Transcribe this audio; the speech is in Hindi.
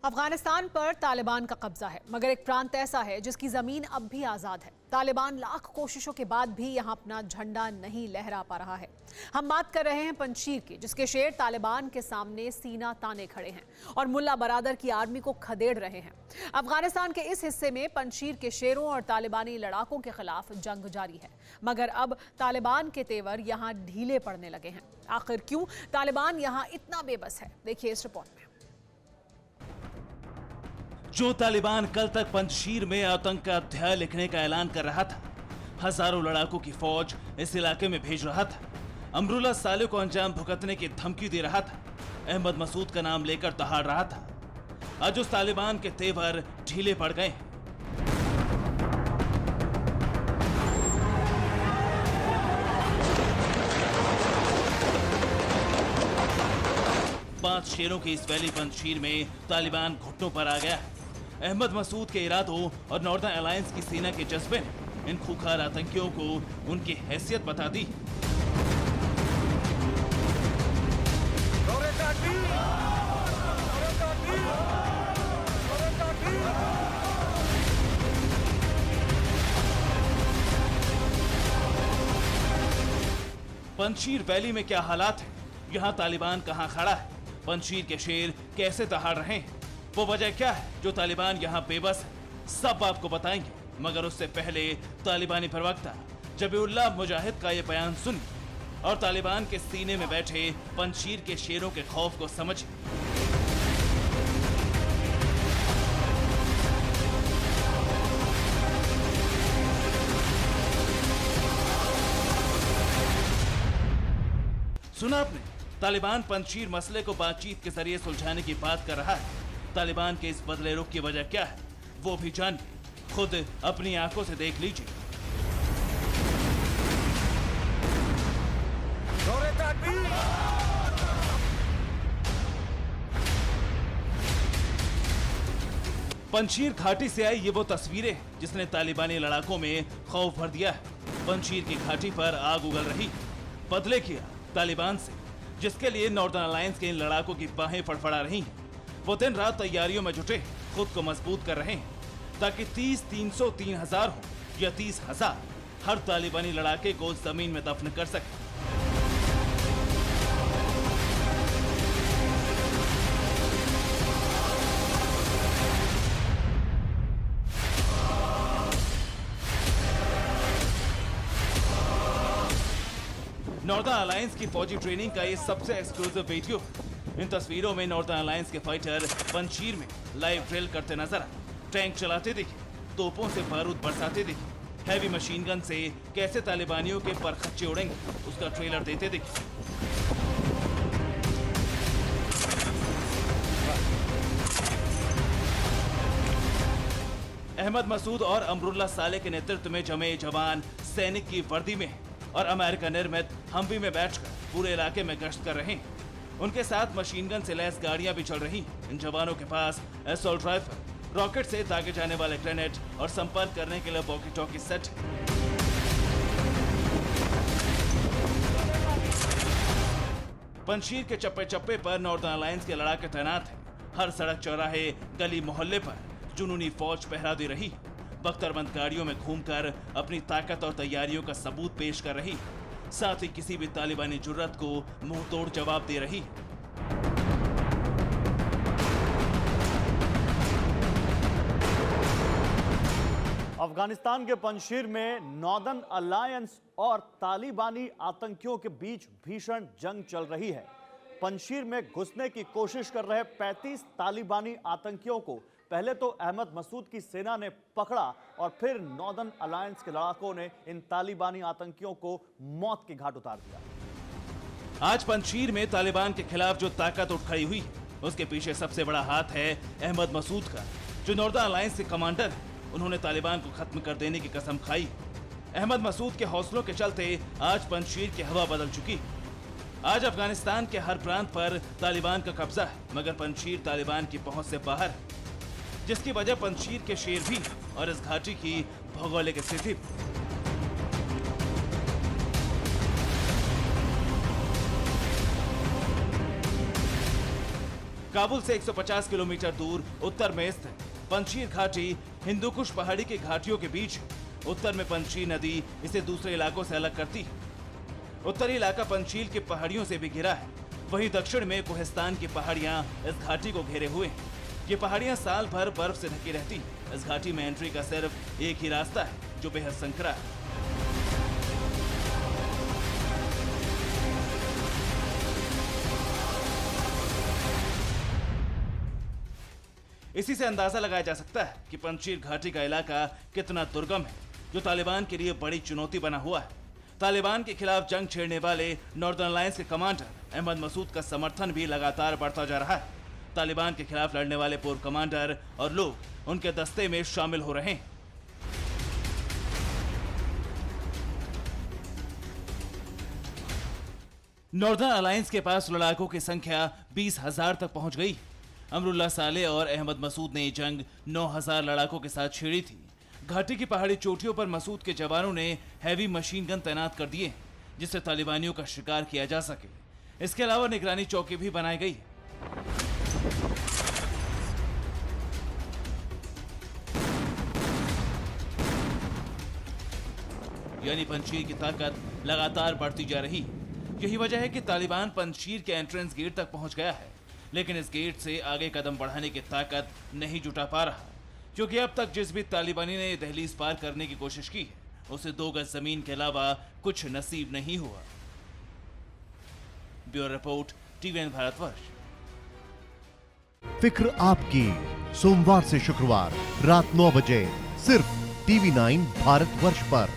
अफगानिस्तान पर तालिबान का कब्जा है, मगर एक प्रांत ऐसा है जिसकी जमीन अब भी आजाद है। तालिबान लाख कोशिशों के बाद भी यहां अपना झंडा नहीं लहरा पा रहा है। हम बात कर रहे हैं पंजशीर की, जिसके शेर तालिबान के सामने सीना ताने खड़े हैं और मुल्ला बरादर की आर्मी को खदेड़ रहे हैं। अफगानिस्तान के इस हिस्से में पंजशीर के शेरों और तालिबानी लड़ाकों के खिलाफ जंग जारी है, मगर अब तालिबान के तेवर यहां ढीले पड़ने लगे हैं। आखिर क्यों तालिबान यहां इतना बेबस है, देखिए इस रिपोर्ट में। जो तालिबान कल तक पंजशीर में आतंक का अध्याय लिखने का ऐलान कर रहा था, हजारों लड़ाकों की फौज इस इलाके में भेज रहा था, अमरुल्लाह साले को अंजाम भुगतने की धमकी दे रहा था, अहमद मसूद का नाम लेकर दहाड़ रहा था, आज उस तालिबान के तेवर ढीले पड़ गए। 5 शेरों की इस वैली पंजशीर में तालिबान घुटनों पर आ गया है। अहमद मसूद के इरादों और नॉर्दर्न अलायंस की सेना के जज्बे ने इन खूंखार आतंकियों को उनकी हैसियत बता दी। पंजशीर वैली में क्या हालात है, यहाँ तालिबान कहाँ खड़ा है, पंजशीर के शेर कैसे दहाड़ रहे हैं, वो वजह क्या है जो तालिबान यहाँ बेबस है, सब आपको बताएंगे। मगर उससे पहले तालिबानी प्रवक्ता जबीउल्लाह मुजाहिद का ये बयान सुनिए और तालिबान के सीने में बैठे पंजशीर के शेरों के खौफ को समझिए। सुना आपने, तालिबान पंजशीर मसले को बातचीत के जरिए सुलझाने की बात कर रहा है। तालिबान के इस बदले रुख की वजह क्या है वो भी जानिए, खुद अपनी आंखों से देख लीजिए। पंजशीर घाटी से आई ये वो तस्वीरें जिसने तालिबानी लड़ाकों में खौफ भर दिया है। पंजशीर की घाटी पर आग उगल रही, बदले किया तालिबान से, जिसके लिए नॉर्दर्न अलायंस के इन लड़ाकों की बाहें फड़फड़ा रही हैं। वो दिन रात तैयारियों में जुटे, खुद को मजबूत कर रहे हैं ताकि 30, 300, 3000 हो या 30,000 हर तालिबानी लड़ाके को जमीन में दफन कर सके। नॉर्दर्न अलायंस की फौजी ट्रेनिंग का ये सबसे एक्सक्लूसिव वीडियो। इन तस्वीरों में नॉर्दर्न अलायंस के फाइटर पंजशीर में लाइव ड्रिल करते नजर आए, टैंक चलाते दिखे, तोपों से बारूद बरसाते दिखे, हैवी मशीन गन से कैसे तालिबानियों के परखच्चे उड़ेंगे उसका ट्रेलर देते दिखे। अहमद मसूद और अमरुल्लाह साले के नेतृत्व में जमे जवान सैनिक की वर्दी में और अमेरिका निर्मित हम्वी में बैठकर पूरे इलाके में गश्त कर रहे हैं। उनके साथ मशीन गन से लैस गाड़ियां भी चल रही हैं। इन जवानों के पास असॉल्ट राइफल, रॉकेट से दागे जाने वाले ग्रेनेड और संपर्क करने के लिए वॉकी टॉकी सेट। पंजशीर के चप्पे चप्पे पर नॉर्दर्न अलायंस के लड़ाके तैनात हैं। हर सड़क चौराहे, गली मोहल्ले पर जुनूनी फौज पहरा दे रही, बख्तरबंद गाड़ियों में घूमकर अपनी ताकत और तैयारियों का सबूत पेश कर रही, साथ ही किसी भी तालिबानी जुर्रत को मुंह तोड़ जवाब दे रही। अफगानिस्तान के पंजशीर में नॉर्दर्न अलायंस और तालिबानी आतंकियों के बीच भीषण जंग चल रही है। पंजशीर में घुसने की कोशिश कर रहे 35 तालिबानी आतंकियों को पहले तो अहमद मसूद की सेना ने पकड़ा और फिर नॉर्दर्न अलायंस के लड़ाकों ने इन तालिबानी आतंकियों को मौत के घाट उतार दिया। आज पंजशीर में तालिबान के खिलाफ जो ताकत उठ खड़ी हुई, उसके पीछे सबसे बड़ा हाथ है अहमद मसूद का, जो नॉर्दर्न अलायंस के कमांडर है। उन्होंने तालिबान को खत्म कर देने की कसम खाई। अहमद मसूद के हौसलों के चलते आज पंजशीर की हवा बदल चुकी। आज अफगानिस्तान के हर प्रांत पर तालिबान का कब्जा है, मगर पंजशीर तालिबान की पहुंच से बाहर है, जिसकी वजह पंजशीर के शेर भी और इस घाटी की भौगोलिक स्थिति। काबुल से 150 किलोमीटर दूर उत्तर में स्थित पंजशीर घाटी हिंदुकुश पहाड़ी की घाटियों के बीच है। उत्तर में पंजशीर नदी इसे दूसरे इलाकों से अलग करती है। उत्तरी इलाका पंजशीर की पहाड़ियों से भी घिरा है, वहीं दक्षिण में कोहिस्तान की पहाड़ियां इस घाटी को घेरे हुए हैं। ये पहाड़ियां साल भर बर्फ से ढकी रहती हैं। इस घाटी में एंट्री का सिर्फ एक ही रास्ता है, जो बेहद संकरा है। इसी से अंदाजा लगाया जा सकता है कि पंजशीर घाटी का इलाका कितना दुर्गम है, जो तालिबान के लिए बड़ी चुनौती बना हुआ है। तालिबान के खिलाफ जंग छेड़ने वाले नॉर्दर्न अलायंस के कमांडर अहमद मसूद का समर्थन भी लगातार बढ़ता जा रहा है। तालिबान के खिलाफ लड़ने वाले पूर्व कमांडर और लोग उनके दस्ते में शामिल हो रहे हैं। नॉर्दर्न अलायंस के पास लड़ाकों की संख्या 20,000 तक पहुंच गई। अमरुल्लाह साले और अहमद मसूद ने ये जंग 9,000 लड़ाकों के साथ छेड़ी थी। घाटी की पहाड़ी चोटियों पर मसूद के जवानों ने हैवी मशीन गन तैनात कर दिए, जिससे तालिबानियों का शिकार किया जा सके। इसके अलावा निगरानी चौकी भी बनाई गई। यानी पंजशीर की ताकत लगातार बढ़ती जा रही। यही वजह है कि तालिबान पंजशीर के एंट्रेंस गेट तक पहुंच गया है, लेकिन इस गेट से आगे कदम बढ़ाने की ताकत नहीं जुटा पा रहा, क्योंकि अब तक जिस भी तालिबानी ने दहलीज पार करने की कोशिश की है, उसे 2 गज जमीन के अलावा कुछ नसीब नहीं हुआ। Bureau report, TVN Bharatvarsh. फिक्र आपकी, सोमवार से शुक्रवार रात 9 बजे सिर्फ TV9 भारतवर्ष पर।